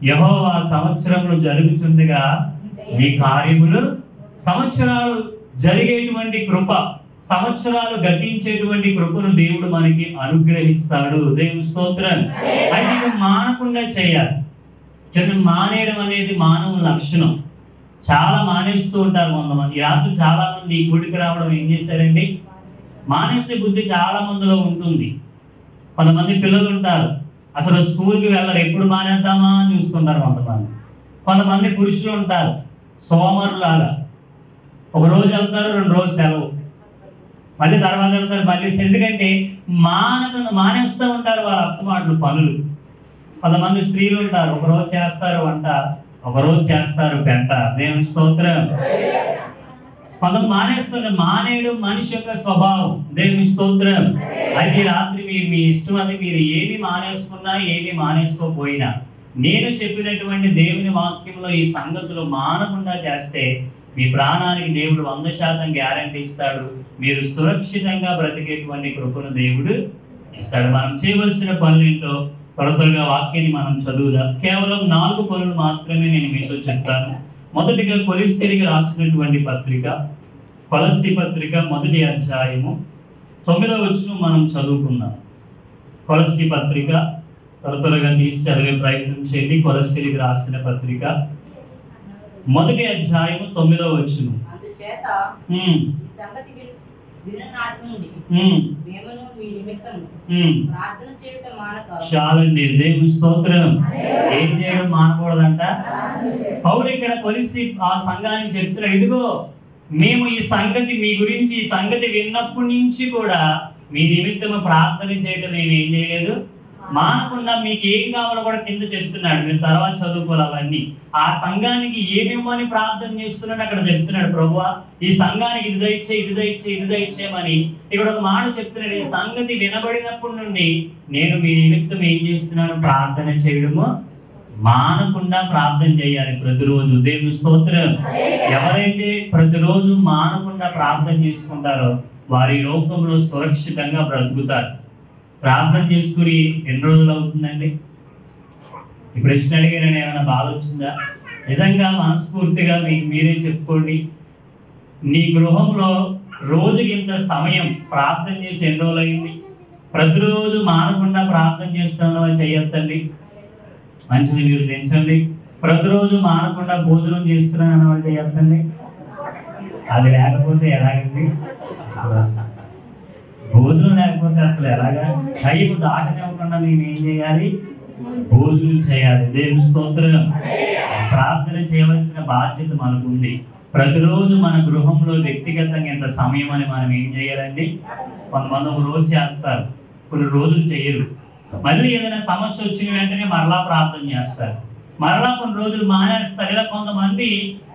యెహోవా సంవత్సరములు జరుగుతుండగా మీ కార్యములు, సంవత్సరాలు జరిగేటువంటి కృప, సంవత్సరాలు గతించేటువంటి కృపను దేవుడు మనకి అనుగ్రహిస్తాడు. దేవుని స్తోత్రం. అయితే ఇది మానకుండా చేయాలి. మానేయడం అనేది మానవ లక్షణం. చాలా మానేస్తూ ఉంటారు కొంతమంది. ఈ రాత్రి చాలా మంది గుడికి రావడం ఏం చేశారండి, మానేసే బుద్ధి చాలా మందిలో ఉంటుంది. కొంతమంది పిల్లలు ఉంటారు, అసలు స్కూల్కి వెళ్ళరు, ఎప్పుడు మానేద్దామా అని చూసుకుంటారు. కొంతమంది పురుషులు ఉంటారు, సోమరులాగా ఒక రోజు వెళ్తారు, 2 రోజులు సెలవు, మళ్ళీ తర్వాత వెళ్తారు, మళ్ళీ. ఎందుకంటే మానేస్తూ ఉంటారు వాళ్ళ అస్తమాటలు పనులు. కొంతమంది స్త్రీలు ఉంటారు, ఒక రోజు చేస్తారు వంట, ఒక రోజు చేస్తారు పెంట. దేవుని స్తోత్రం. కొంతమంది మానేస్తారు. మానేయడం మనిషి యొక్క స్వభావం. దేవుని స్తోత్రం. అయితే రాత్రి మీరు మీ ఇష్టం, అది మీరు ఏమి మానేసుకున్నా ఏమి మానేసుకోపోయినా, నేను చెప్పినటువంటి దేవుని వాక్యంలో ఈ సంగతులు మానకుండా చేస్తే మీ ప్రాణానికి దేవుడు 100% గ్యారంటీ ఇస్తాడు. మీరు సురక్షితంగా బ్రతికేటువంటి కృపను దేవుడు ఇస్తాడు. మనం చేయవలసిన పనులేంటో త్వరగా వాక్యాన్ని మనం చదువుదాం. కేవలం 4 పనులు మాత్రమే నేను మీతో చెప్తాను. మొదటిగా కొలస్సీలకు రాసినటువంటి పత్రిక, కొలస్సీ పత్రిక 1వ అధ్యాయము 9వ వచనం మనం చదువుకుందాం. కొలస్సీ పత్రిక త్వరగా తీసి చదివే ప్రయత్నం చేయండి. కొలస్సీలకు రాసిన పత్రిక 1వ అధ్యాయము 9వ వచనం. చాలండి. దేవుని స్తోత్రం. ఏం చేయడం మానకూడదంట. పౌలు ఇక్కడ కొలిసి ఆ సంఘానికి చెప్తున్నాడు, ఇదిగో మేము ఈ సంగతి, మీ గురించి ఈ సంగతి విన్నప్పటి నుంచి కూడా మీ నిమిత్తము ప్రార్థన చేయడం మేము ఏం చేయలేదు, మానకుండా. మీకు ఏం కావాలో కూడా కింద చెప్తున్నాడు, మీరు తర్వాత చదువుకోవాలి అవన్నీ. ఆ సంఘానికి ఏమేమని ప్రార్థన చేస్తున్నాడు అక్కడ చెప్తున్నాడు. ప్రభువా, ఈ సంఘానికి ఇది దయచే, ఇది దయచే, ఇది దయచేయమని ఇక్కడ ఒక మాట చెప్తున్నాడు. ఈ సంగతి వినబడినప్పటి నుండి నేను మీ నిమిత్తం ఏం చేస్తున్నాను, ప్రార్థన చేయడము మానకుండా ప్రార్థన చేయాలి ప్రతిరోజు. దేవుని స్తోత్రం. ఎవరైతే ప్రతిరోజు మానకుండా ప్రార్థన చేసుకుంటారో వారి లోకంలో సురక్షితంగా బ్రతుకుతారు. ప్రార్థన చేసుకుని ఎన్ని రోజులు అవుతుందండి? ఈ ప్రశ్న అడిగారని ఏమైనా బాధ వచ్చిందా? నిజంగా మనస్ఫూర్తిగా మీకు మీరే చెప్పుకోండి. నీ గృహంలో రోజుకి ఇంత సమయం ప్రార్థన చేసి ఎన్ని రోజులు అయింది? ప్రతిరోజు మానకుండా ప్రార్థన చేస్తున్న వాళ్ళు చేయొద్దండి. మంచిది, మీరు తెచ్చండి. ప్రతిరోజు మానకుండా భోజనం చేస్తున్నాను వాళ్ళు చేయొద్దండి. అది లేకపోతే ఎలాగండి? భోజనం లేకపోతే అసలు ఎలాగా? టైం దాటనివ్వకుండా మేము ఏం చేయాలి? భోజనం చేయాలి. దేవుని స్తోత్రం. ప్రార్థన చేయవలసిన బాధ్యత మనకు ఉంది. ప్రతిరోజు మన గృహంలో వ్యక్తిగతంగా ఎంత సమయం అని మనం ఏం చేయాలండి? కొంతమంది ఒక రోజు చేస్తారు, కొన్ని రోజులు చేయరు. మళ్ళీ ఏదైనా సమస్య వచ్చిన వెంటనే మరలా ప్రార్థన చేస్తారు, మరలా కొన్ని రోజులు మానేస్తారు. ఇలా కొంతమంది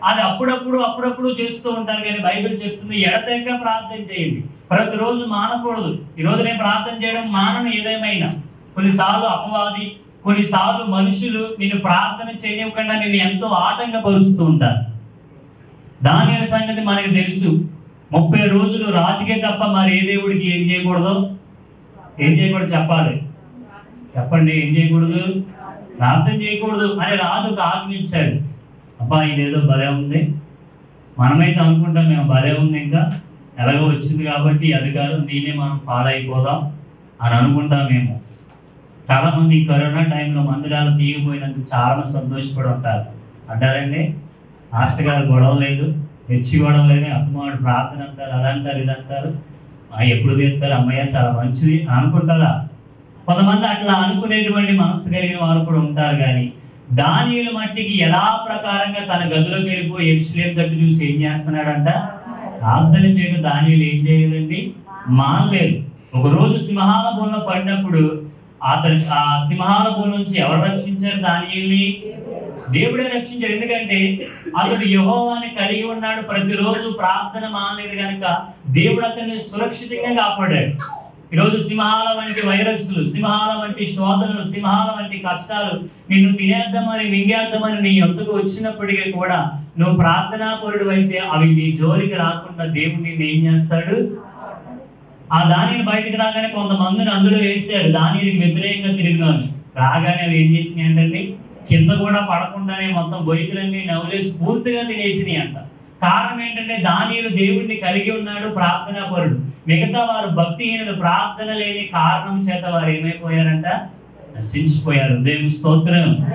అది అప్పుడప్పుడు చేస్తూ ఉంటారు. కానీ బైబిల్ చెప్తుంది ఎడతెగక ప్రార్థన చేయండి. ప్రతిరోజు మానకూడదు. ఈరోజు నేను ప్రార్థన చేయడం మానను. ఏదేమైనా కొన్నిసార్లు అపవాది, కొన్నిసార్లు మనుషులు నేను ప్రార్థన చేయనివ్వకుండా నేను ఎంతో ఆటంకపరుస్తూ ఉంటాను. దానియేలు సంగతి మనకు తెలుసు. 30 రోజులు రాజుకే తప్ప మరి ఏ దేవుడికి ఏం చేయకూడదు చెప్పాలి. చెప్పండి, ఏం చేయకూడదు? ప్రార్థన చేయకూడదు అని రాజుకు ఆజ్ఞించాడు. అబ్బా, ఇదేదో భలే ఉంది, మనమైతే అనుకుంటాం మేము భలే ఉంది, ఇంకా ఎలాగో వచ్చింది కాబట్టి అధికారం దీన్నే మనం ఫాలో అయిపోదాం అని అనుకుంటాం. మేము చాలా మంది ఈ కరోనా టైంలో మందిరాలు తీయకపోయినందుకు చాలా మంది సంతోషపడి ఉంటారు. అంటారండి, మాస్టర్ గారు గొడవ లేదు, హెచ్చి గొడవ లేదు, అత్తమాడు ప్రార్థన అంటారు, అదంటారు, ఇదంటారు, ఎప్పుడు తీస్తారు, అమ్మయ్య చాలా మంచిది అనుకుంటారా? కొంతమంది అట్లా అనుకునేటువంటి మనసు కలిగిన వారు కూడా ఉంటారు. కానీ దానియేలు మట్టికి ఎలా ప్రకారంగా తన గదిలోకి వెళ్ళిపోయి యెరూషలేము తట్టు చూసి ఏం చేస్తున్నాడంట? ప్రార్థన చేయడం. దానియేలు ఏం చేయలేదండి, మానలేదు. ఒకరోజు సింహాల బోన్లో పడినప్పుడు అతను ఆ సింహాల బోన్ నుంచి ఎవరు రక్షించారు? దానియేలుని దేవుడే రక్షించాడు. ఎందుకంటే అతడు యెహోవాని కలిగి ఉన్నాడు. ప్రతిరోజు ప్రార్థన మానలేదు కనుక దేవుడు అతన్ని సురక్షితంగా కాపాడాడు. ఈరోజు సింహాల వంటి వైరస్లు, సింహాల వంటి శోధనలు, సింహాల వంటి కష్టాలు నిన్ను తినేద్దామని, మింగేద్దామని నీ యొద్దకు వచ్చినప్పటికీ కూడా నువ్వు ప్రార్థనాపరుడు అయితే అవి నీ జోలికి రాకుండా దేవుడు నిన్ను ఏం చేస్తాడు? ఆ దానిని బయటకు రాగానే కొంతమందిని అందులో వేసాడు, దానికి వ్యతిరేకంగా తిరిగినాను. రాగానే అవి ఏం చేసినాయి ఏంటండి? కింద కూడా పడకుండానే మొత్తం గొయ్యలన్నీ నవ్వులేసి పూర్తిగా తినేసినాయి అంట. కారణం ఏంటంటే దానియేలు దేవుడిని కలిగి ఉన్నాడు, ప్రార్థనా పరుడు. మిగతా వారు భక్తిహీనులు, ప్రార్థన లేని కారణం చేత వారు ఏమైపోయారంట? నశించిపోయారు. దేవుని స్తోత్రం.